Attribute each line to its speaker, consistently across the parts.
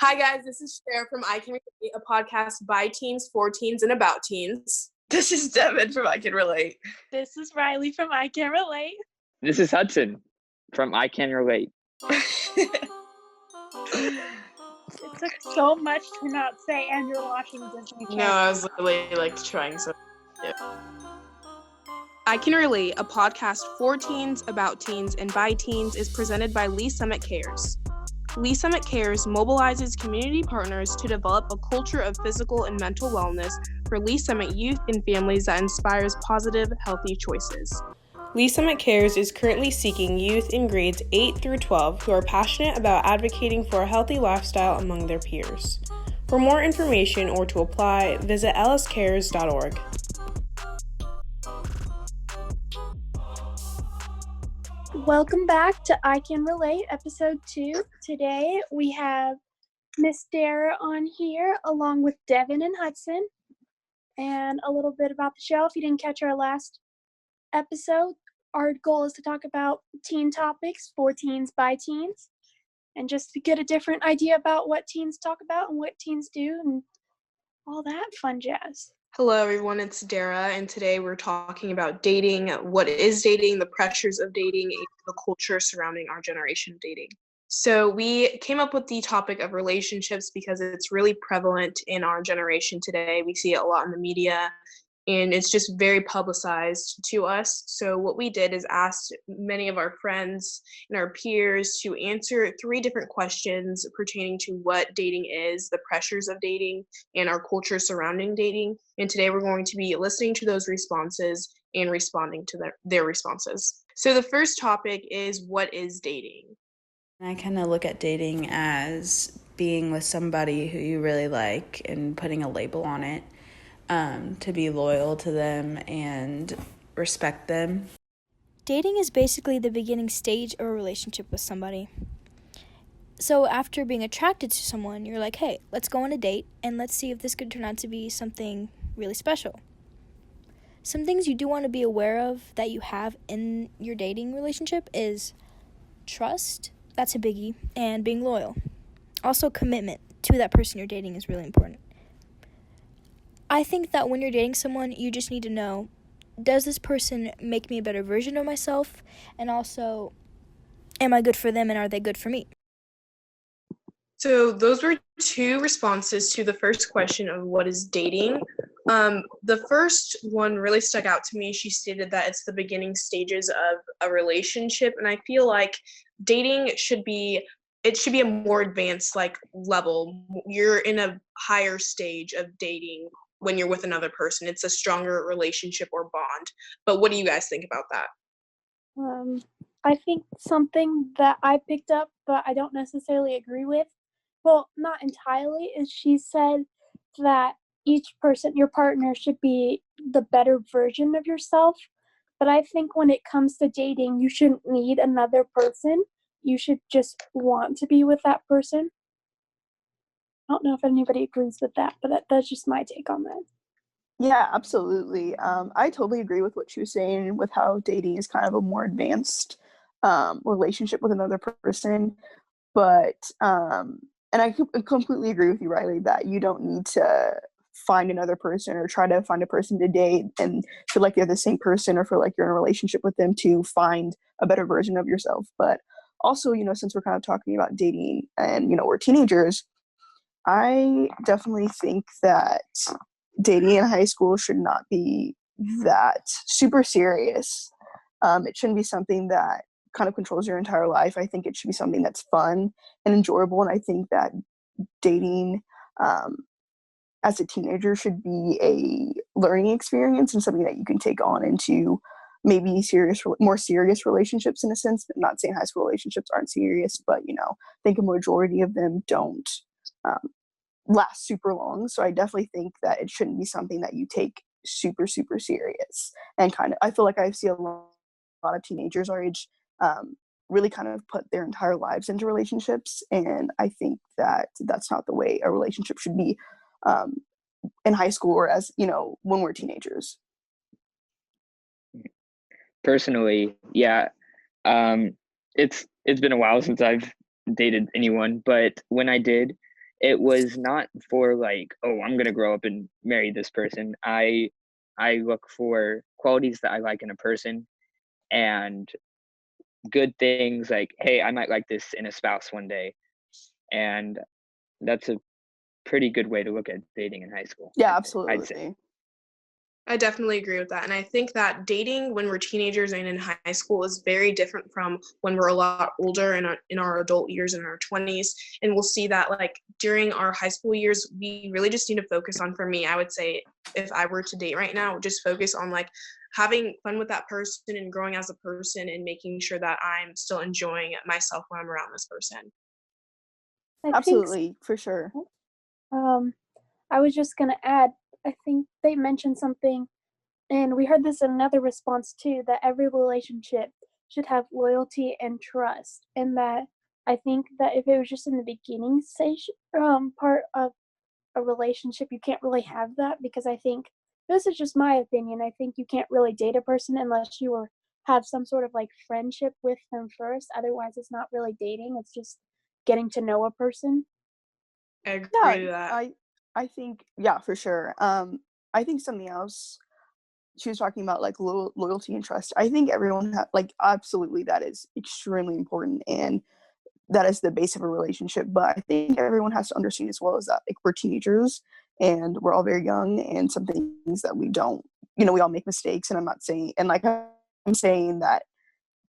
Speaker 1: Hi guys, this is Chidera from I Can Relate, a podcast by teens, for teens, and about teens.
Speaker 2: This is Devynn from I Can Relate.
Speaker 3: This is Rylee from I Can Relate.
Speaker 4: This is Hudson from I Can Relate.
Speaker 3: It took so much to not say Andrew Washington Disney Channel.
Speaker 1: No, I was literally trying so. Yeah. I Can Relate, a podcast for teens, about teens, and by teens, is presented by Lee Summit Cares. Lee Summit Cares mobilizes community partners to develop a culture of physical and mental wellness for Lee Summit youth and families that inspires positive, healthy choices. Lee Summit Cares is currently seeking youth in grades 8 through 12 who are passionate about advocating for a healthy lifestyle among their peers. For more information or to apply, visit lscares.org.
Speaker 3: Welcome back to I Can Relate, episode 2. Today we have Miss Chidera on here along with Devynn and Hudson, and a little bit about the show. If you didn't catch our last episode, our goal is to talk about teen topics for teens by teens, and just to get a different idea about what teens talk about and what teens do and all that fun jazz.
Speaker 1: Hello everyone, it's Chidera, and today we're talking about dating, what is dating, the pressures of dating, and the culture surrounding our generation of dating. So we came up with the topic of relationships because it's really prevalent in our generation today. We see it a lot in the media, and it's just very publicized to us. So what we did is asked many of our friends and our peers to answer 3 different questions pertaining to what dating is, the pressures of dating, and our culture surrounding dating. And today we're going to be listening to those responses and responding to their responses. So the first topic is, what is dating?
Speaker 2: I kind of look at dating as being with somebody who you really like and putting a label on it. To be loyal to them and respect them.
Speaker 5: Dating is basically the beginning stage of a relationship with somebody. So after being attracted to someone, you're like, hey, let's go on a date and let's see if this could turn out to be something really special. Some things you do want to be aware of that you have in your dating relationship is trust, that's a biggie, and being loyal. Also, commitment to that person you're dating is really important. I think that when you're dating someone, you just need to know, does this person make me a better version of myself? And also, am I good for them and are they good for me?
Speaker 1: So those were 2 responses to the first question of what is dating. The first one really stuck out to me. She stated that it's the beginning stages of a relationship. And I feel like dating should be a more advanced level. You're in a higher stage of dating. When you're with another person, it's a stronger relationship or bond. But what do you guys think about that?
Speaker 3: I think something that I picked up, but I don't necessarily agree with, well, not entirely, is she said that each person, your partner, should be the better version of yourself. But I think when it comes to dating, you shouldn't need another person. You should just want to be with that person. I don't know if anybody agrees with that, but that's just my take on that.
Speaker 6: Yeah, absolutely. I totally agree with what she was saying with how dating is kind of a more advanced relationship with another person. But, and I completely agree with you, Rylee, that you don't need to find another person or try to find a person to date and feel like you're the same person or feel like you're in a relationship with them to find a better version of yourself. But also, since we're kind of talking about dating and, we're teenagers, I definitely think that dating in high school should not be that super serious. It shouldn't be something that kind of controls your entire life. I think it should be something that's fun and enjoyable. And I think that dating as a teenager should be a learning experience and something that you can take on into maybe more serious relationships in a sense. I'm not saying high school relationships aren't serious, but I think a majority of them don't last super long. So I definitely think that it shouldn't be something that you take super, super serious. And I feel like I see a lot of teenagers our age really kind of put their entire lives into relationships. And I think that that's not the way a relationship should be in high school or as, when we're teenagers.
Speaker 4: Personally, yeah, it's been a while since I've dated anyone, but when I did, it was not for like, oh, I'm gonna grow up and marry this person. I look for qualities that I like in a person and good things like, hey, I might like this in a spouse one day. And that's a pretty good way to look at dating in high school.
Speaker 6: Yeah,
Speaker 4: I'd say.
Speaker 6: absolutely.
Speaker 1: I definitely agree with that. And I think that dating when we're teenagers and in high school is very different from when we're a lot older in our adult years, in our 20s. And we'll see that like during our high school years, we really just need to focus on, for me, I would say if I were to date right now, just focus on like having fun with that person and growing as a person and making sure that I'm still enjoying myself when I'm around this person.
Speaker 3: I think
Speaker 6: Absolutely, for sure.
Speaker 3: I was just gonna add, I think they mentioned something, and we heard this in another response too, that every relationship should have loyalty and trust. And that I think that if it was just in the beginning stage part of a relationship, you can't really have that, because I think this is just my opinion. I think you can't really date a person unless have some sort of like friendship with them first. Otherwise, it's not really dating. It's just getting to know a person.
Speaker 1: I agree
Speaker 6: Yeah,
Speaker 1: with that.
Speaker 6: I think, yeah, for sure. I think something else she was talking about, like loyalty and trust. I think everyone like, absolutely, that is extremely important, and that is the base of a relationship. But I think everyone has to understand as well, is that like we're teenagers and we're all very young, and some things that we don't, we all make mistakes. And I'm not saying, and like I'm saying that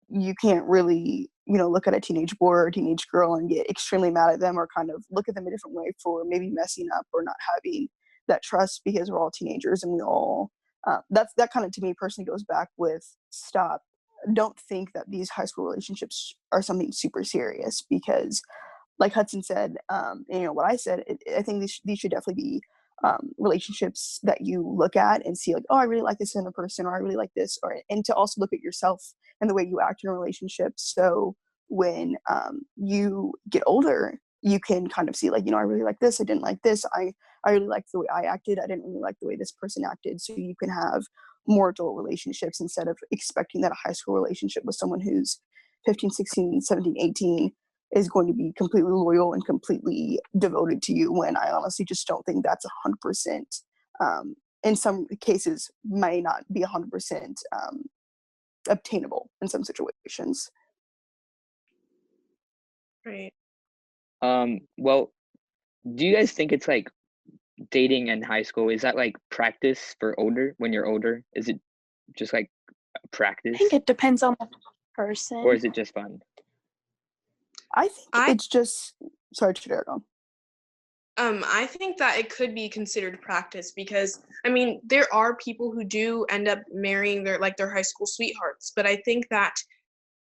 Speaker 6: you can't really, look at a teenage boy or a teenage girl and get extremely mad at them, or kind of look at them a different way for maybe messing up or not having that trust, because we're all teenagers and we all, that kind of, to me personally, goes back with don't think that these high school relationships are something super serious, because like Hudson said, and what I said, I think these should definitely be relationships that you look at and see like, oh, I really like this in a person, or I really like this, and to also look at yourself and the way you act in a relationship. So when you get older, you can kind of see like, I really like this, I didn't like this, I really liked the way I acted, I didn't really like the way this person acted. So you can have more adult relationships instead of expecting that a high school relationship with someone who's 15, 16, 17, 18 is going to be completely loyal and completely devoted to you, when I honestly just don't think that's 100%. In some cases, may not be 100% obtainable in some situations.
Speaker 1: Right.
Speaker 4: Well, do you guys think it's like dating in high school? Is that like practice for when you're older? Is it just like practice?
Speaker 3: I think it depends on the person.
Speaker 4: Or is it just fun?
Speaker 6: I think it's just, sorry, Chidera, go.
Speaker 1: I think that it could be considered practice, because I mean there are people who do end up marrying their high school sweethearts, but I think that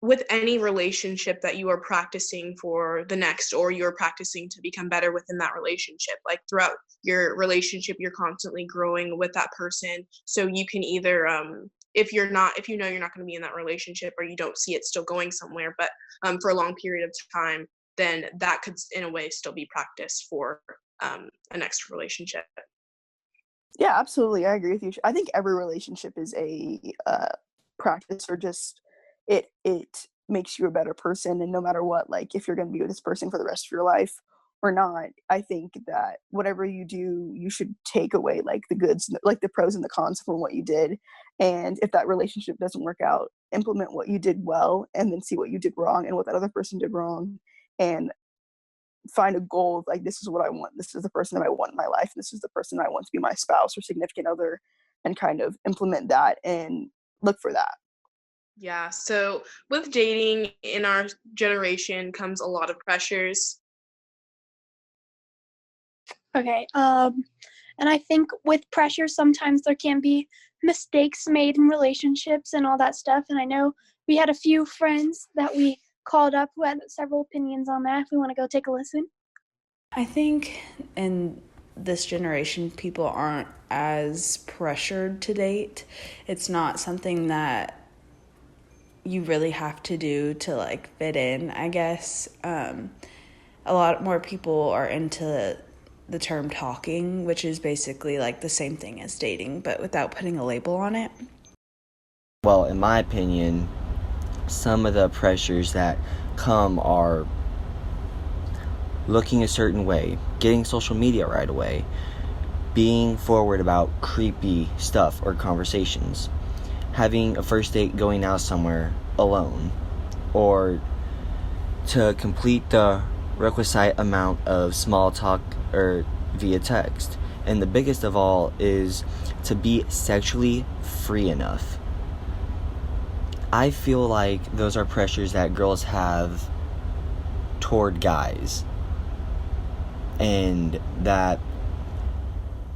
Speaker 1: with any relationship that you are practicing for the next, or you're practicing to become better within that relationship, like throughout your relationship you're constantly growing with that person. So you can either if you're not going to be in that relationship, or you don't see it still going somewhere, but for a long period of time, then that could in a way still be practice for a next relationship.
Speaker 6: Yeah, absolutely, I agree with you. I think every relationship is a practice, or just it makes you a better person. And no matter what, like if you're going to be with this person for the rest of your life or not, I think that whatever you do, you should take away like the goods, like the pros and the cons from what you did. And if that relationship doesn't work out, implement what you did well, and then see what you did wrong and what that other person did wrong, and find a goal of like, this is what I want, this is the person that I want in my life, this is the person I want to be my spouse or significant other, and kind of implement that and look for that.
Speaker 1: Yeah, so with dating in our generation comes a lot of pressures.
Speaker 3: Okay, and I think with pressure, sometimes there can be mistakes made in relationships and all that stuff. And I know we had a few friends that we called up who had several opinions on that. If we want to go take a listen.
Speaker 2: I think in this generation, people aren't as pressured to date. It's not something that you really have to do to like fit in, I guess. A lot more people are into the term talking, which is basically like the same thing as dating, but without putting a label on it.
Speaker 7: Well, in my opinion, some of the pressures that come are looking a certain way, getting social media right away, being forward about creepy stuff or conversations, having a first date going out somewhere alone, or to complete the requisite amount of small talk or via text. And the biggest of all is to be sexually free enough. I feel like those are pressures that girls have toward guys, and that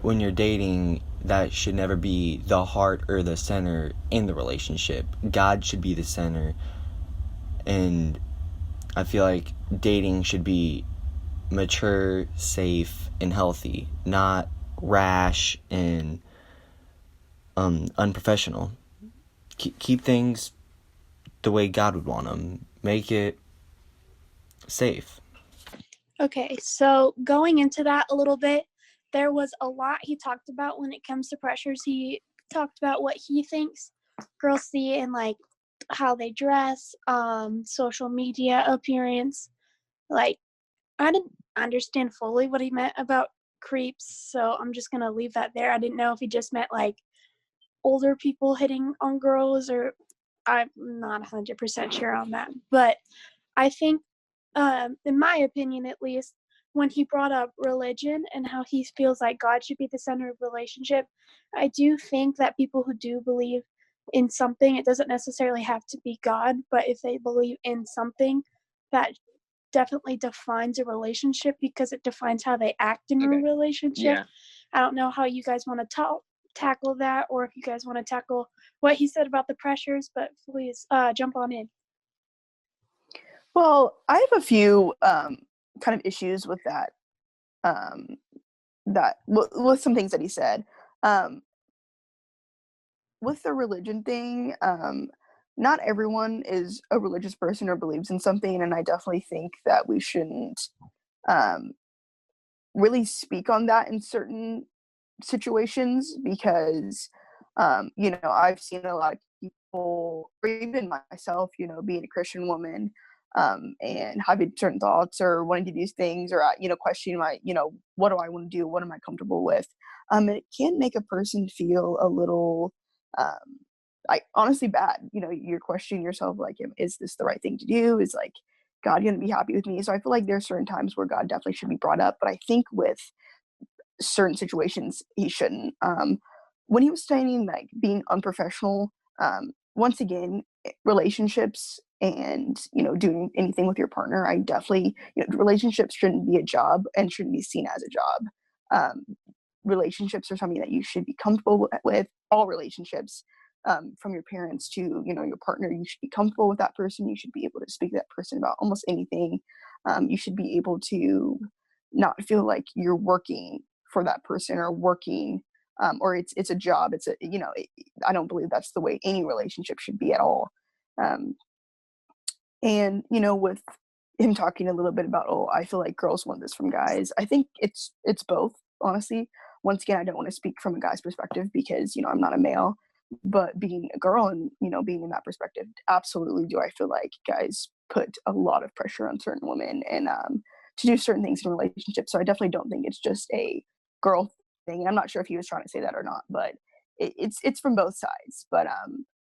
Speaker 7: when you're dating, that should never be the heart or the center in the relationship. God should be the center, and I feel like dating should be mature, safe, and healthy, not rash and unprofessional. Keep things the way God would want them. Make it safe.
Speaker 3: Okay, so going into that a little bit, there was a lot he talked about when it comes to pressures. He talked about what he thinks girls see in like how they dress, social media appearance. Like, I didn't understand fully what he meant about creeps, so I'm just gonna leave that there. I didn't know if he just meant like older people hitting on girls, or I'm not 100% sure on that. But I think, in my opinion at least, when he brought up religion and how he feels like God should be the center of relationship, I do think that people who do believe in something, it doesn't necessarily have to be God, but if they believe in something, that definitely defines a relationship because it defines how they act in a
Speaker 4: Okay.
Speaker 3: relationship.
Speaker 4: Yeah.
Speaker 3: I don't know how you guys want to tackle that, or if you guys want to tackle what he said about the pressures, but please jump on in.
Speaker 6: Well, I have a few kind of issues with that. With some things that he said. With the religion thing, not everyone is a religious person or believes in something, and I definitely think that we shouldn't really speak on that in certain situations because, I've seen a lot of people, or even myself, being a Christian woman, and having certain thoughts or wanting to do things or, questioning what do I want to do? What am I comfortable with? It can make a person feel a little, like honestly bad. You're questioning yourself, like, is this the right thing to do? Is like God going to be happy with me? So I feel like there's certain times where God definitely should be brought up, but I think with certain situations he shouldn't. When he was saying like being unprofessional, once again, relationships and doing anything with your partner, I definitely relationships shouldn't be a job and shouldn't be seen as a job. Relationships are something that you should be comfortable with. All relationships, from your parents to your partner, you should be comfortable with that person. You should be able to speak to that person about almost anything. You should be able to not feel like you're working for that person or working, or it's a job. I don't believe that's the way any relationship should be at all. And with him talking a little bit about, oh, I feel like girls want this from guys, I think it's both, honestly. Once again, I don't want to speak from a guy's perspective because I'm not a male, but being a girl and being in that perspective, absolutely do I feel like guys put a lot of pressure on certain women and to do certain things in relationships. So I definitely don't think it's just a girl thing. And I'm not sure if he was trying to say that or not, but it's from both sides. But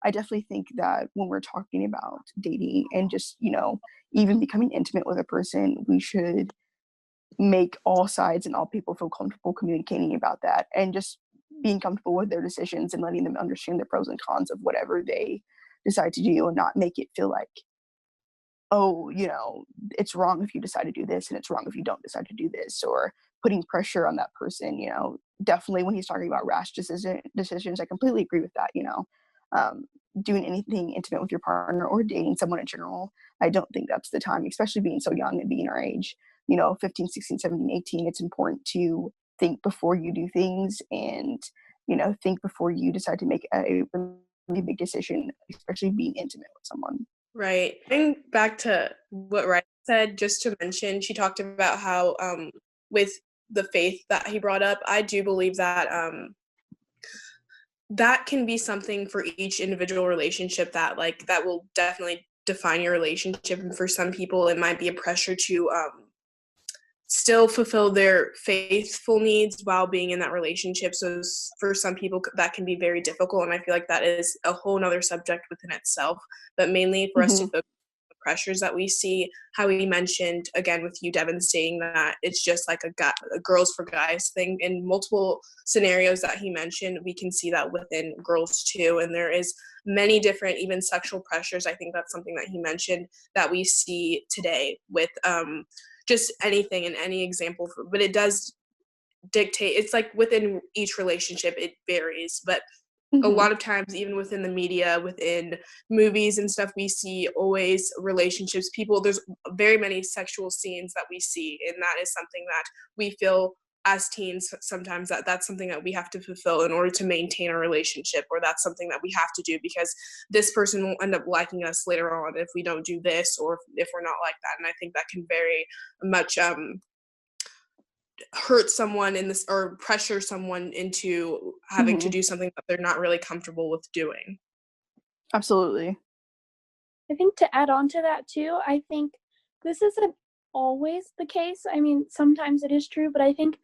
Speaker 6: I definitely think that when we're talking about dating and just even becoming intimate with a person, we should make all sides and all people feel comfortable communicating about that and just being comfortable with their decisions and letting them understand the pros and cons of whatever they decide to do, and not make it feel like, oh, it's wrong if you decide to do this and it's wrong if you don't decide to do this, or putting pressure on that person. Definitely when he's talking about rash decisions, I completely agree with that. Doing anything intimate with your partner or dating someone in general, I don't think that's the time, especially being so young and being our age, 15, 16, 17, 18. It's important to think before you do things and, think before you decide to make a really big decision, especially being intimate with someone.
Speaker 1: Right. Going back to what Rylee said, just to mention, she talked about how with the faith that he brought up, I do believe that that can be something for each individual relationship that will definitely define your relationship. And for some people, it might be a pressure to still fulfill their faithful needs while being in that relationship. So for some people that can be very difficult, and I feel like that is a whole nother subject within itself, but mainly for us to focus on the pressures that we see, how he mentioned again with you, Devin, saying that it's just like a girls for guys thing. In multiple scenarios that he mentioned, we can see that within girls too, and there is many different even sexual pressures. I think that's something that he mentioned that we see today with just anything in any example, but it does dictate. It's like within each relationship, it varies, but a lot of times, even within the media, within movies and stuff, we see always relationships, there's very many sexual scenes that we see, and that is something that we feel as teens sometimes that's something that we have to fulfill in order to maintain a relationship, or that's something that we have to do because this person will end up liking us later on if we don't do this, or if we're not like that. And I think that can very much hurt someone in this, or pressure someone into having to do something that they're not really comfortable with doing.
Speaker 6: Absolutely.
Speaker 3: I think to add on to that too, I think this isn't always the case. I mean, sometimes it is true, but I think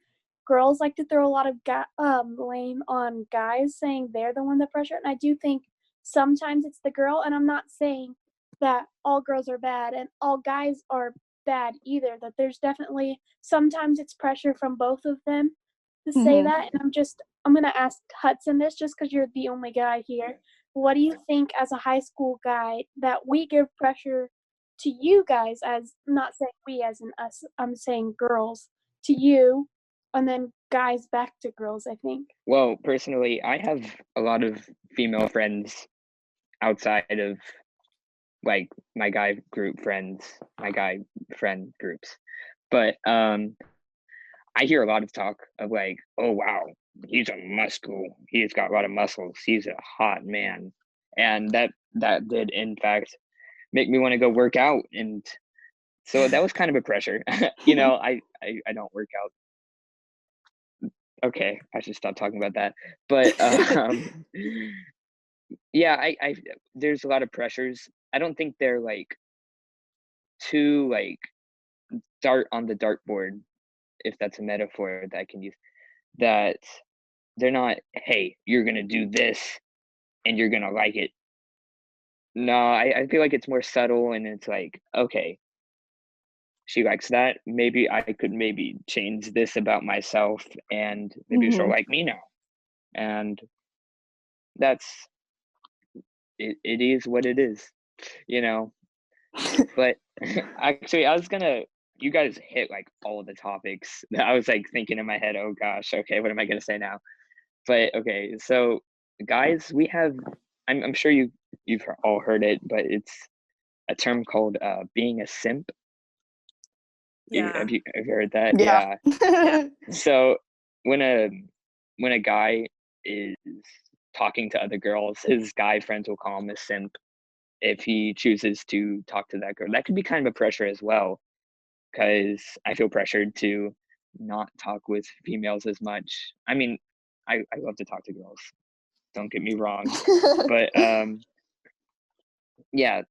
Speaker 3: girls like to throw a lot of blame on guys, saying they're the one that pressure. And I do think sometimes it's the girl, and I'm not saying that all girls are bad and all guys are bad either, that there's definitely sometimes it's pressure from both of them to say that. And I'm gonna ask Hudson this just because you're the only guy here. What do you think as a high school guy that we give pressure to you guys, as not saying we as in us, I'm saying girls to you, and then guys back to girls, I think?
Speaker 4: Well, personally, I have a lot of female friends outside of like my guy friend groups, but I hear a lot of talk of like, oh wow, he's got a lot of muscles, he's a hot man, and that did in fact make me want to go work out, and so that was kind of a pressure. You know, I don't work out. Okay, I should stop talking about that. But yeah, I there's a lot of pressures. I don't think they're like too like dart on the dartboard, if that's a metaphor that I can use. That they're not, hey, you're gonna do this and you're gonna like it. No, I feel like it's more subtle, and it's like, okay, she likes that. Maybe I could maybe change this about myself, and maybe she'll like me now. And that's it is what it is, you know. But actually, you guys hit like all the topics that I was like thinking in my head, oh gosh, okay, what am I gonna say now? But okay, so guys, we have, I'm sure you've all heard it, but it's a term called being a simp. Have you heard that?
Speaker 6: Yeah.
Speaker 4: So when a guy is talking to other girls, his guy friends will call him a simp if he chooses to talk to that girl. That could be kind of a pressure as well, because I feel pressured to not talk with females as much. I mean, I love to talk to girls, don't get me wrong, but yeah,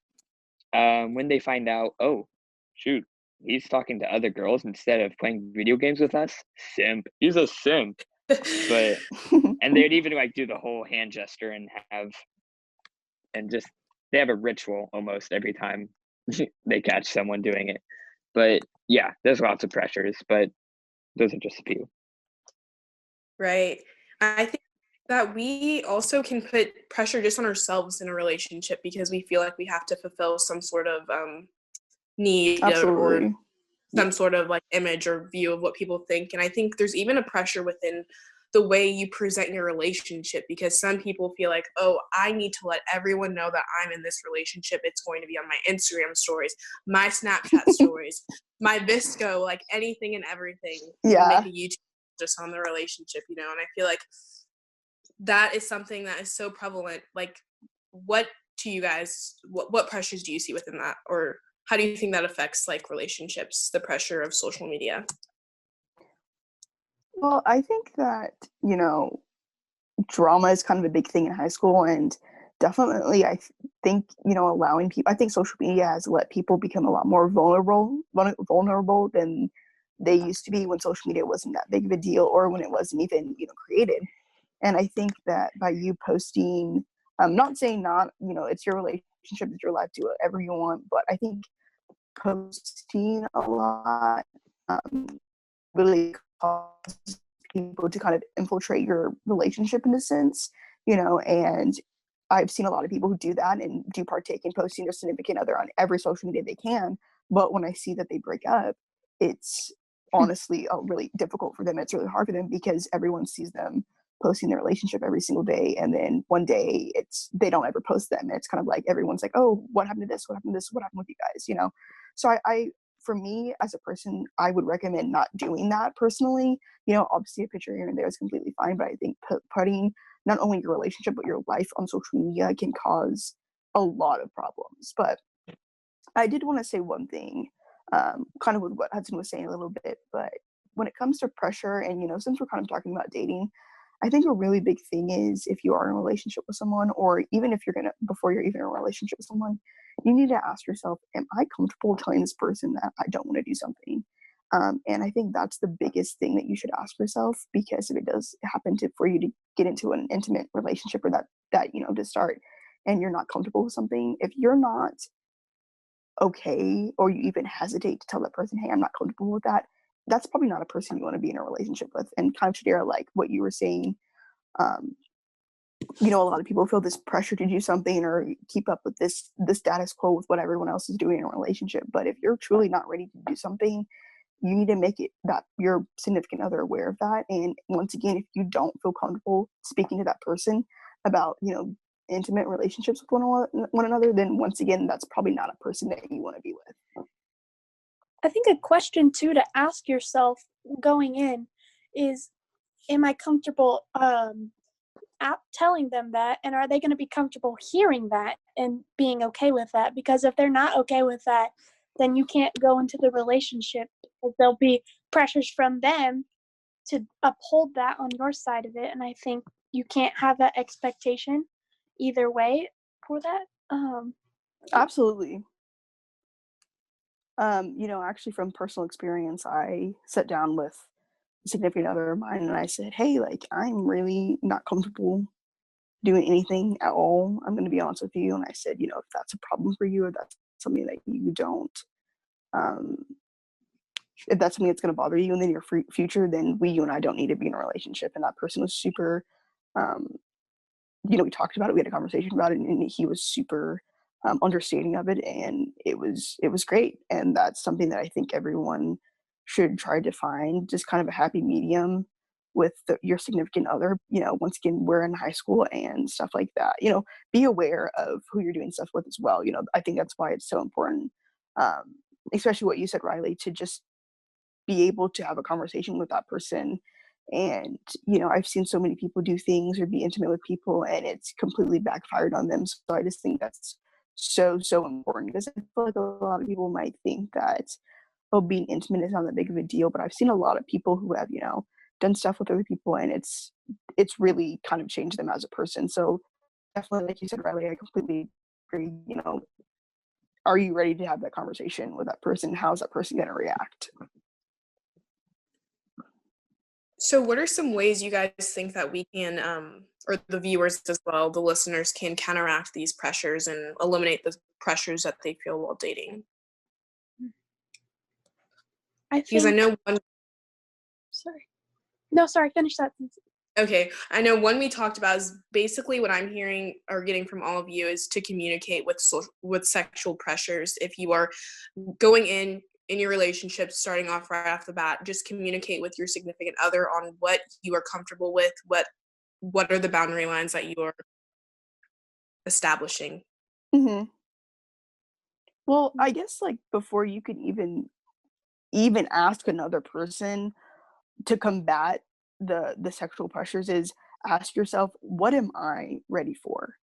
Speaker 4: when they find out, oh shoot, he's talking to other girls instead of playing video games with us, simp, he's a simp. But and they'd even like do the whole hand gesture and they have a ritual almost every time they catch someone doing it. But yeah, there's lots of pressures, but those are just a few.
Speaker 1: Right. I think that we also can put pressure just on ourselves in a relationship because we feel like we have to fulfill some sort of need or some sort of like image or view of what people think. And I think there's even a pressure within the way you present your relationship, because some people feel like, oh, I need to let everyone know that I'm in this relationship. It's going to be on my Instagram stories, my Snapchat stories, my Visco, like anything and everything.
Speaker 6: Yeah.
Speaker 1: Make a YouTube just on the relationship, you know? And I feel like that is something that is so prevalent. Like, what to you guys, what pressures do you see within that? Or how do you think that affects like relationships, the pressure of social media?
Speaker 6: Well, I think that, drama is kind of a big thing in high school, and definitely I think, allowing people, I think social media has let people become a lot more vulnerable than they used to be when social media wasn't that big of a deal, or when it wasn't even, created. And I think that by you posting, I'm not saying not, it's your relationship, it's your life, do whatever you want, but I think posting a lot really causes people to kind of infiltrate your relationship in a sense, and I've seen a lot of people who do that and do partake in posting their significant other on every social media they can. But when I see that they break up, it's honestly really difficult for them. It's really hard for them because everyone sees them posting their relationship every single day. And then one day they don't ever post them. And it's kind of like everyone's like, oh, what happened to this? What happened to this? What happened with you guys? So I for me as a person, I would recommend not doing that personally. Obviously a picture here and there is completely fine, but I think putting not only your relationship but your life on social media can cause a lot of problems. But I did want to say one thing, kind of with what Hudson was saying a little bit, but when it comes to pressure and, since we're kind of talking about dating, I think a really big thing is if you are in a relationship with someone, or even if before you're even in a relationship with someone, you need to ask yourself, am I comfortable telling this person that I don't want to do something? And I think that's the biggest thing that you should ask yourself, because if it does happen for you to get into an intimate relationship, or that to start, and you're not comfortable with something, if you're not okay, or you even hesitate to tell that person, hey, I'm not comfortable with that, that's probably not a person you want to be in a relationship with. And kind of, Chidera, like what you were saying, a lot of people feel this pressure to do something or keep up with this status quo with what everyone else is doing in a relationship. But if you're truly not ready to do something, you need to make it that your significant other aware of that. And once again, if you don't feel comfortable speaking to that person about, intimate relationships with one another, then once again, that's probably not a person that you want to be with.
Speaker 3: I think a question too to ask yourself going in is, am I comfortable telling them that, and are they going to be comfortable hearing that and being okay with that? Because if they're not okay with that, then you can't go into the relationship. There'll be pressures from them to uphold that on your side of it, and I think you can't have that expectation either way for that.
Speaker 6: Absolutely. Actually from personal experience, I sat down with a significant other of mine and I said, hey, like, I'm really not comfortable doing anything at all. I'm going to be honest with you. And I said, if that's a problem for you, or that's something that you don't, if that's something that's going to bother you in the near future, then you and I don't need to be in a relationship. And that person was super, we talked about it, we had a conversation about it, and he was super understanding of it, and it was great. And that's something that I think everyone should try to find, just kind of a happy medium with your significant other. Once again, we're in high school and stuff like that. Be aware of who you're doing stuff with as well. I think that's why it's so important, especially what you said, Rylee, to just be able to have a conversation with that person. And I've seen so many people do things or be intimate with people and it's completely backfired on them. So I just think that's so important, because I feel like a lot of people might think that, oh, being intimate is not that big of a deal, but I've seen a lot of people who have done stuff with other people, and it's really kind of changed them as a person. So definitely, like you said, Rylee, I completely agree. Are you ready to have that conversation with that person? How's that person going to react?
Speaker 1: So what are some ways you guys think that we can, or the viewers as well, the listeners, can counteract these pressures and eliminate the pressures that they feel while dating? Because I know one...
Speaker 3: Sorry, finish that.
Speaker 1: Okay, I know one we talked about is basically what I'm hearing or getting from all of you is to communicate with sexual pressures. If you are going in your relationship, starting off right off the bat, just communicate with your significant other on what you are comfortable with, what are the boundary lines that you are establishing.
Speaker 6: Mm-hmm. Well, I guess like before you can even ask another person to combat the sexual pressures, is ask yourself, what am I ready for?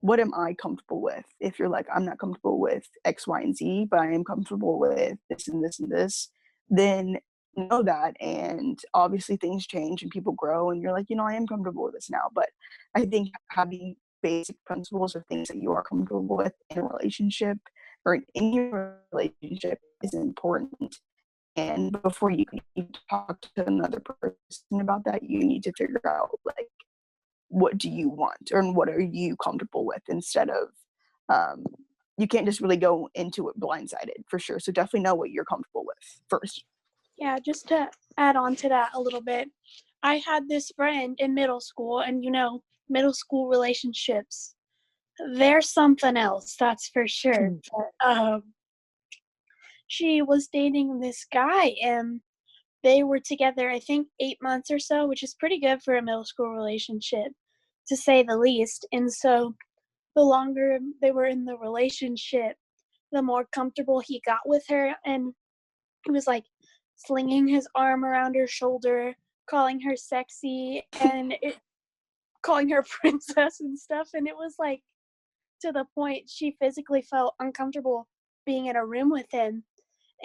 Speaker 6: What am I comfortable with? If you're like, I'm not comfortable with X, Y, and Z, but I am comfortable with this and this and this, then know that. And obviously things change and people grow, and you're like, I am comfortable with this now. But I think having basic principles or things that you are comfortable with in a relationship or in your relationship is important. And before you can even talk to another person about that, you need to figure out, like, what do you want or what are you comfortable with, instead of you can't just really go into it blindsided, for sure. So definitely know what you're comfortable with first.
Speaker 3: Yeah, just to add on to that a little bit, I had this friend in middle school, and middle school relationships, they're something else, that's for sure. But she was dating this guy, and they were together, I think, 8 months or so, which is pretty good for a middle school relationship, to say the least. And so the longer they were in the relationship, the more comfortable he got with her. And he was like slinging his arm around her shoulder, calling her sexy, and calling her princess and stuff. And it was like, to the point she physically felt uncomfortable being in a room with him.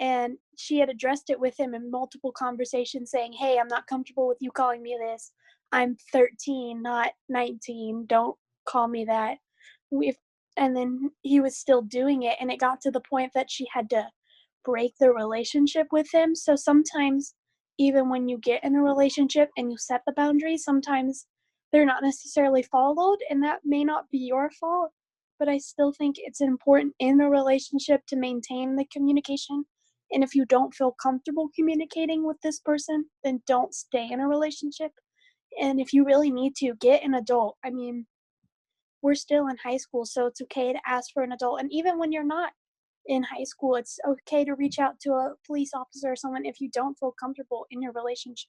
Speaker 3: And she had addressed it with him in multiple conversations, saying, "Hey, I'm not comfortable with you calling me this. I'm 13, not 19. Don't call me that." And then he was still doing it, and it got to the point that she had to break the relationship with him. So sometimes, even when you get in a relationship and you set the boundaries, sometimes they're not necessarily followed, and that may not be your fault. But I still think it's important in a relationship to maintain the communication. And if you don't feel comfortable communicating with this person, then don't stay in a relationship. And if you really need to, get an adult. I mean, we're still in high school, so it's okay to ask for an adult. And even when you're not in high school, it's okay to reach out to a police officer or someone if you don't feel comfortable in your relationship.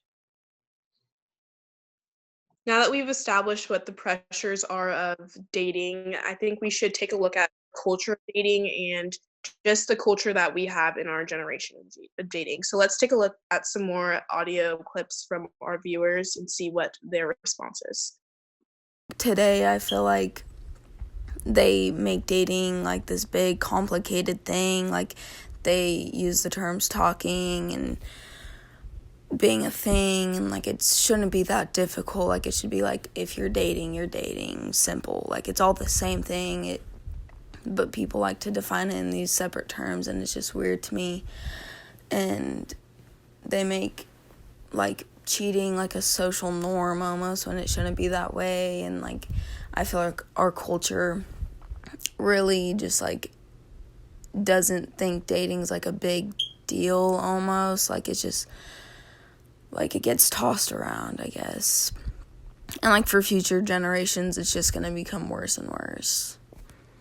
Speaker 1: Now that we've established what the pressures are of dating, I think we should take a look at culture of dating and just the culture that we have in our generation of dating. So let's take a look at some more audio clips from our viewers and see what their response is.
Speaker 2: Today, I feel like they make dating like this big, complicated thing. Like, they use the terms talking and being a thing, and like it shouldn't be that difficult. Like, it should be like, if you're dating, simple. Like, it's all the same thing. But people like to define it in these separate terms, and it's just weird to me. And they make like cheating like a social norm almost, when it shouldn't be that way. And like, I feel like our culture really just like doesn't think dating's like a big deal almost. Like, it's just like it gets tossed around, I guess. And like, for future generations, it's just going to become worse and worse.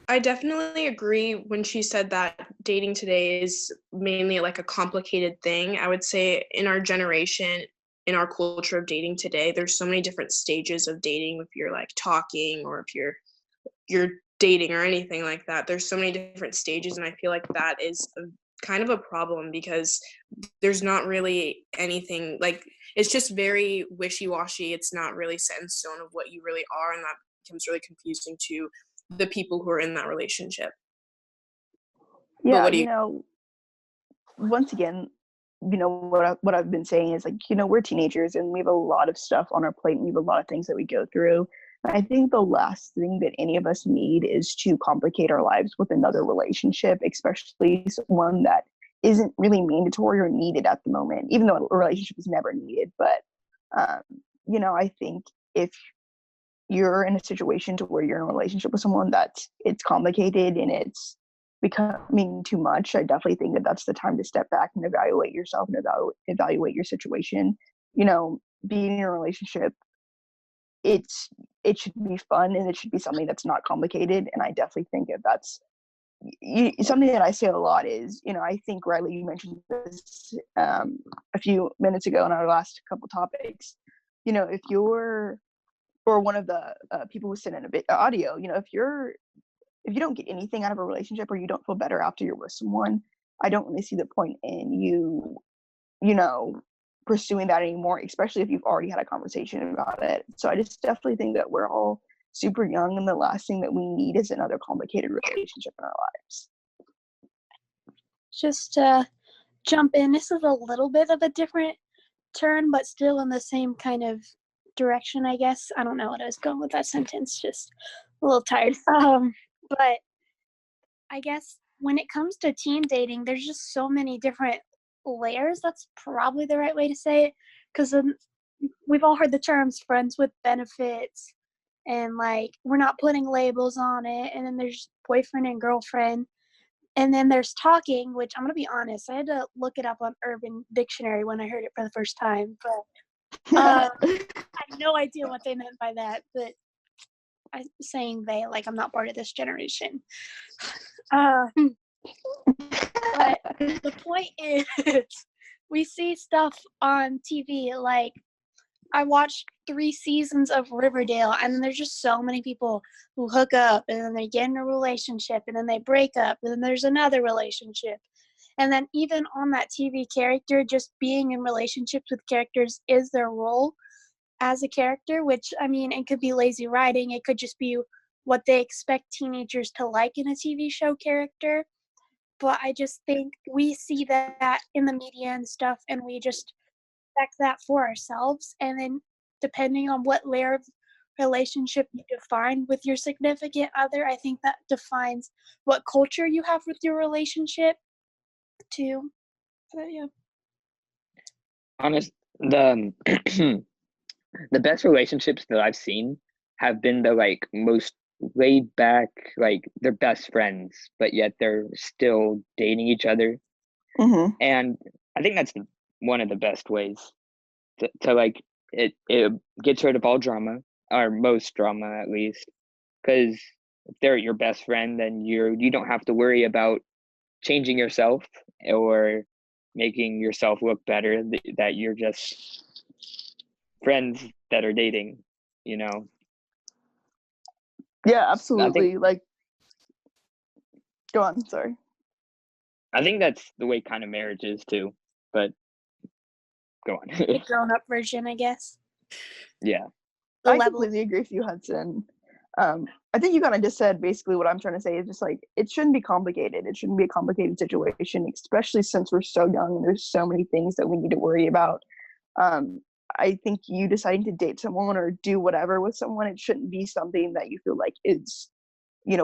Speaker 1: I definitely agree when she said that dating today is mainly like a complicated thing. I would say in our generation, in our culture of dating today, there's so many different stages of dating. If you're like talking, or if you're dating or anything like that, there's so many different stages, and I feel like that is kind of a problem, because there's not really anything, like, it's just very wishy-washy. It's not really set in stone of what you really are, and that becomes really confusing to the people who are in that relationship.
Speaker 6: Yeah,
Speaker 1: What do you
Speaker 6: once again, what I've been saying is, like, we're teenagers and we have a lot of stuff on our plate and we have a lot of things that we go through. I think the last thing that any of us need is to complicate our lives with another relationship, especially one that isn't really mandatory or needed at the moment, even though a relationship is never needed. But I think if you're in a situation to where you're in a relationship with someone it's complicated and it's becoming too much, I definitely think that that's the time to step back and evaluate yourself and evaluate your situation. Being in a relationship, it should be fun, and it should be something that's not complicated. And I definitely think that that's something that I say a lot is, I think, Rylee, you mentioned this a few minutes ago in our last couple topics. If you're, or one of the people who sent in a bit audio, if you don't get anything out of a relationship, or you don't feel better after you're with someone, I don't really see the point in you pursuing that anymore, especially if you've already had a conversation about it. So I just definitely think that we're all super young, and the last thing that we need is another complicated relationship in our lives.
Speaker 3: Just to jump in, this is a little bit of a different turn, but still in the same kind of direction, I guess. I don't know what I was going with that sentence, just a little tired. But I guess when it comes to teen dating, there's just so many different layers. That's probably the right way to say it, because we've all heard the terms friends with benefits, and like we're not putting labels on it, and then there's boyfriend and girlfriend, and then there's talking, which I'm gonna be honest, I had to look it up on Urban Dictionary when I heard it for the first time, but I had no idea what they meant by that. But I'm saying they, like I'm not part of this generation. But the point is, we see stuff on TV. Like, I watched 3 seasons of Riverdale, and then there's just so many people who hook up, and then they get in a relationship, and then they break up, and then there's another relationship. And then even on that TV character, just being in relationships with characters is their role as a character, which, I mean, it could be lazy writing. It could just be what they expect teenagers to like in a TV show character. But I just think we see that in the media and stuff, and we just expect that for ourselves. And then depending on what layer of relationship you define with your significant other, I think that defines what culture you have with your relationship too. But yeah.
Speaker 4: Honest, the the best relationships that I've seen have been the like most laid back, like they're best friends, but yet they're still dating each other.
Speaker 6: Mm-hmm.
Speaker 4: And I think that's one of the best ways to like it gets rid of all drama, or most drama at least, because if they're your best friend, then you don't have to worry about changing yourself or making yourself look better, that you're just friends that are dating, you know.
Speaker 6: Yeah,
Speaker 4: I
Speaker 6: absolutely.
Speaker 4: think
Speaker 6: Like, go on. Sorry.
Speaker 4: I think that's the way kind of marriage is too, but go on.
Speaker 3: The grown-up version, I guess.
Speaker 4: Yeah.
Speaker 3: The
Speaker 6: I
Speaker 3: level.
Speaker 6: completely agree with you, Hudson. I think you kind of just said basically what I'm trying to say is just like it shouldn't be complicated. It shouldn't be a complicated situation, especially since we're so young and there's so many things that we need to worry about. I think you deciding to date someone or do whatever with someone, it shouldn't be something that you feel like is,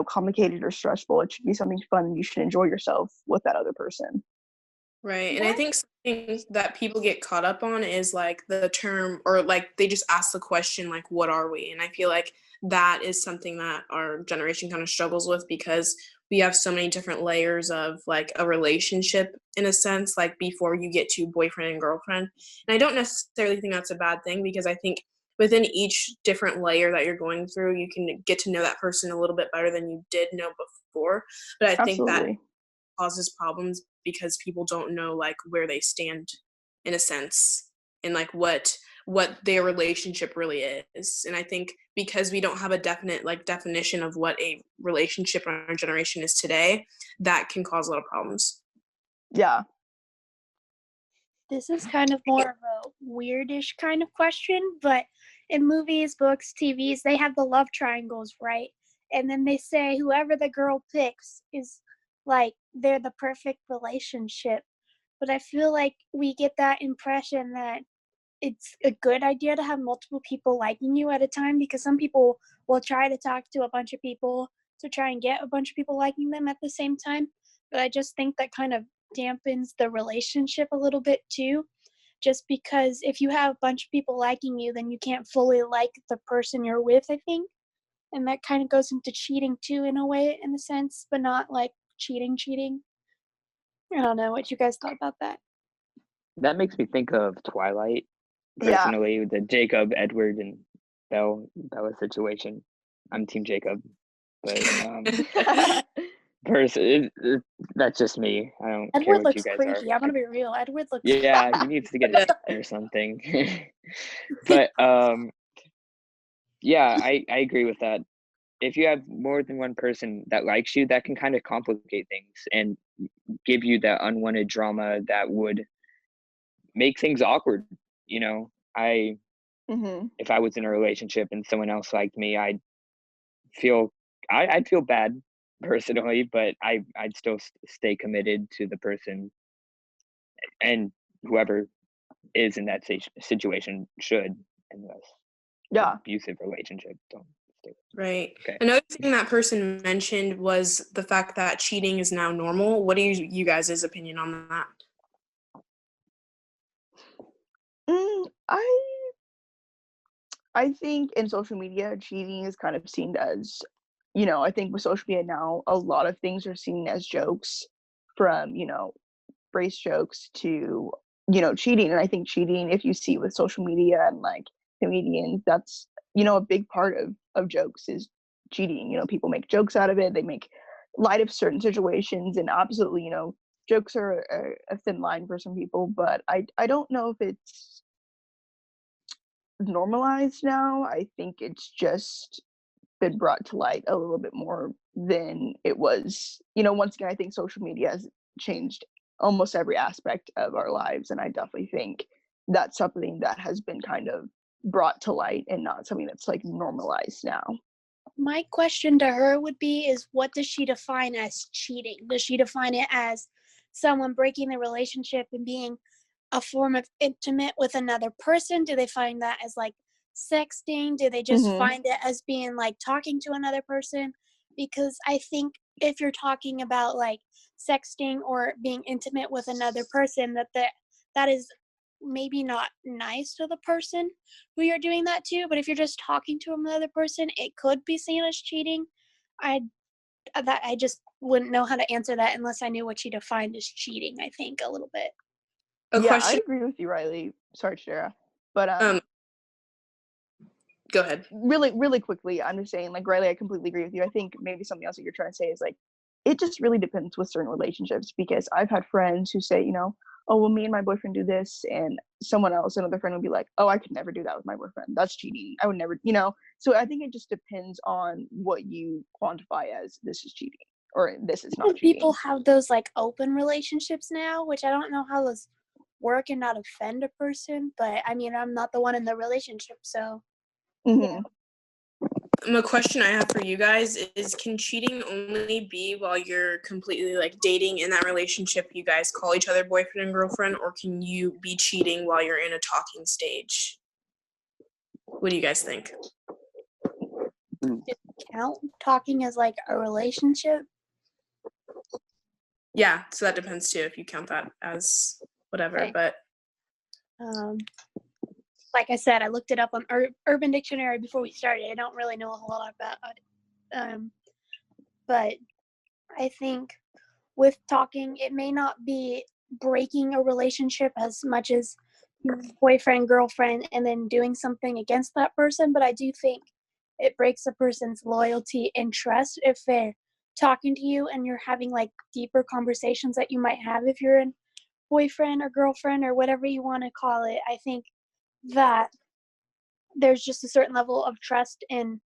Speaker 6: complicated or stressful. It should be something fun, and you should enjoy yourself with that other person.
Speaker 1: Right. And I think something that people get caught up on is like the term, or like they just ask the question, like, what are we? And I feel like that is something that our generation kind of struggles with, because we have so many different layers of like a relationship in a sense, like before you get to boyfriend and girlfriend. And I don't necessarily think that's a bad thing, because I think within each different layer that you're going through, you can get to know that person a little bit better than you did know before. But I think that
Speaker 6: Absolutely.
Speaker 1: causes problems because people don't know like where they stand in a sense, and like what their relationship really is. And I think because we don't have a definite like definition of what a relationship in our generation is today, that can cause a lot of problems.
Speaker 6: Yeah.
Speaker 3: This is kind of more of a weirdish kind of question, but in movies, books, TVs, they have the love triangles, right? And then they say whoever the girl picks is like they're the perfect relationship. But I feel like we get that impression that it's a good idea to have multiple people liking you at a time, because some people will try to talk to a bunch of people to try and get a bunch of people liking them at the same time. But I just think that kind of dampens the relationship a little bit too, just because if you have a bunch of people liking you, then you can't fully like the person you're with, I think. And that kind of goes into cheating too, in a way, in a sense, but not like cheating. I don't know what you guys thought about that.
Speaker 4: That makes me think of Twilight,
Speaker 6: Yeah.
Speaker 4: personally, the Jacob, Edward, and Bella situation. I'm Team Jacob, but that's just me. I don't care
Speaker 3: Edward
Speaker 4: what you
Speaker 3: looks
Speaker 4: guys
Speaker 3: creepy.
Speaker 4: are.
Speaker 3: I'm gonna be real. Edward looks
Speaker 4: Yeah, he needs to get a or something. But yeah, I agree with that. If you have more than one person that likes you, that can kind of complicate things and give you that unwanted drama that would make things awkward. You know,
Speaker 6: Mm-hmm.
Speaker 4: if I was in a relationship and someone else liked me, feel I'd feel bad personally, but I'd still stay committed to the person, and whoever is in that situation should, unless
Speaker 6: Yeah.
Speaker 4: abusive relationship, don't stay.
Speaker 1: Right.
Speaker 4: Okay.
Speaker 1: Another thing that person mentioned was the fact that cheating is now normal. What are you guys' opinion on that?
Speaker 6: I think in social media, cheating is kind of seen as, I think with social media now, a lot of things are seen as jokes, from, race jokes to, cheating. And I think cheating, if you see with social media and like comedians, that's, a big part of jokes is cheating. People make jokes out of it. They make light of certain situations, and absolutely, jokes are a thin line for some people, but I don't know if it's normalized now. I think it's just been brought to light a little bit more than it was. Once again, I think social media has changed almost every aspect of our lives, and I definitely think that's something that has been kind of brought to light and not something that's like normalized now.
Speaker 3: My question to her would be is, what does she define as cheating? Does she define it as someone breaking the relationship and being a form of intimate with another person? Do they find that as like sexting? Do they just find it as being like talking to another person? Because I think if you're talking about like sexting or being intimate with another person, that is maybe not nice to the person who you're doing that to. But if you're just talking to another person, it could be seen as cheating. I just wouldn't know how to answer that unless I knew what she defined as cheating, I think, a little bit.
Speaker 6: I agree with you, Rylee. Sorry, Chidera. But
Speaker 1: go ahead.
Speaker 6: Really, really quickly, I'm just saying, like, Rylee, I completely agree with you. I think maybe something else that you're trying to say is like, it just really depends with certain relationships, because I've had friends who say, oh, well, me and my boyfriend do this, and another friend will be like, oh, I could never do that with my boyfriend. That's cheating. I would never, So I think it just depends on what you quantify as this is cheating or this is not cheating.
Speaker 3: People have those like open relationships now, which I don't know how those work and not offend a person, but I mean, I'm not the one in the relationship, so.
Speaker 1: The question I have for you guys is, can cheating only be while you're completely like dating in that relationship, you guys call each other boyfriend and girlfriend, or can you be cheating while you're in a talking stage? What do you guys think?
Speaker 3: Does it count talking as like a relationship?
Speaker 1: Yeah, so that depends too, if you count that as whatever,
Speaker 3: Okay.
Speaker 1: But
Speaker 3: like I said, I looked it up on Urban Dictionary before we started. I don't really know a whole lot about it. But I think with talking, it may not be breaking a relationship as much as boyfriend, girlfriend, and then doing something against that person. But I do think it breaks a person's loyalty and trust if they're talking to you and you're having like deeper conversations that you might have if you're in boyfriend or girlfriend or whatever you want to call it. I think that there's just a certain level of trust in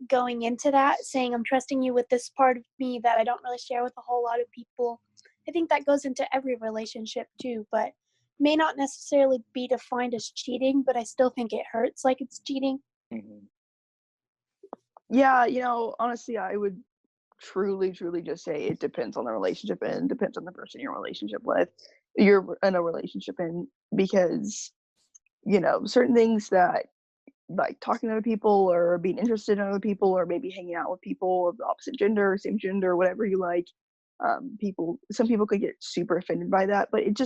Speaker 3: going into that, saying I'm trusting you with this part of me that I don't really share with a whole lot of people. I think that goes into every relationship too, but may not necessarily be defined as cheating, but I still think it hurts like it's cheating.
Speaker 6: Yeah, honestly, I would truly just say it depends on the relationship and depends on the person you're in a relationship with. You're in a relationship in, because certain things that, like talking to other people or being interested in other people or maybe hanging out with people of the opposite gender, same gender, whatever you like, some people could get super offended by that, but it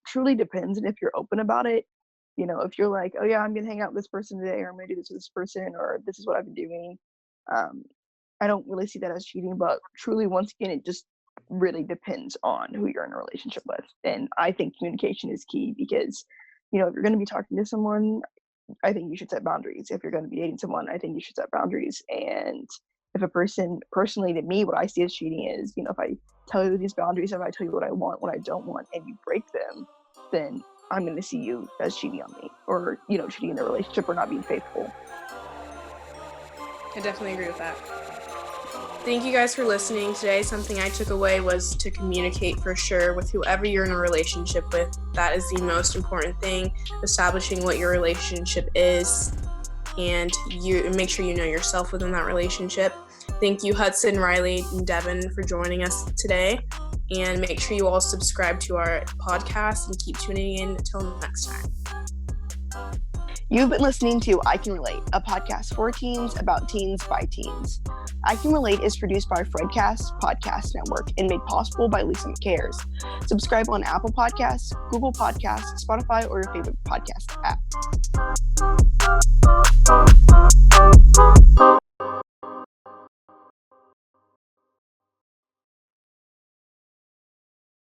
Speaker 6: truly depends. And if you're open about it, if you're like, oh yeah, I'm gonna hang out with this person today, or I'm gonna do this with this person, or this is what I've been doing, I don't really see that as cheating. But truly, once again, it just really depends on who you're in a relationship with. And I think communication is key, because if you're going to be talking to someone, I think you should set boundaries. If you're going to be dating someone, I think you should set boundaries. And if a person, personally to me, what I see as cheating is, if I tell you these boundaries, if I tell you what I want, what I don't want, and you break them, then I'm going to see you as cheating on me, or, cheating in the relationship, or not being faithful.
Speaker 1: I definitely agree with that. Thank you guys for listening today. Something I took away was to communicate for sure with whoever you're in a relationship with. That is the most important thing, establishing what your relationship is, and you make sure you know yourself within that relationship. Thank you, Hudson, Rylee, and Devynn, for joining us today. And make sure you all subscribe to our podcast and keep tuning in until next time.
Speaker 6: You've been listening to I Can Relate, a podcast for teens about teens by teens. I Can Relate is produced by Fredcast Podcast Network and made possible by Lisa McCares. Subscribe on Apple Podcasts, Google Podcasts, Spotify, or your favorite podcast app.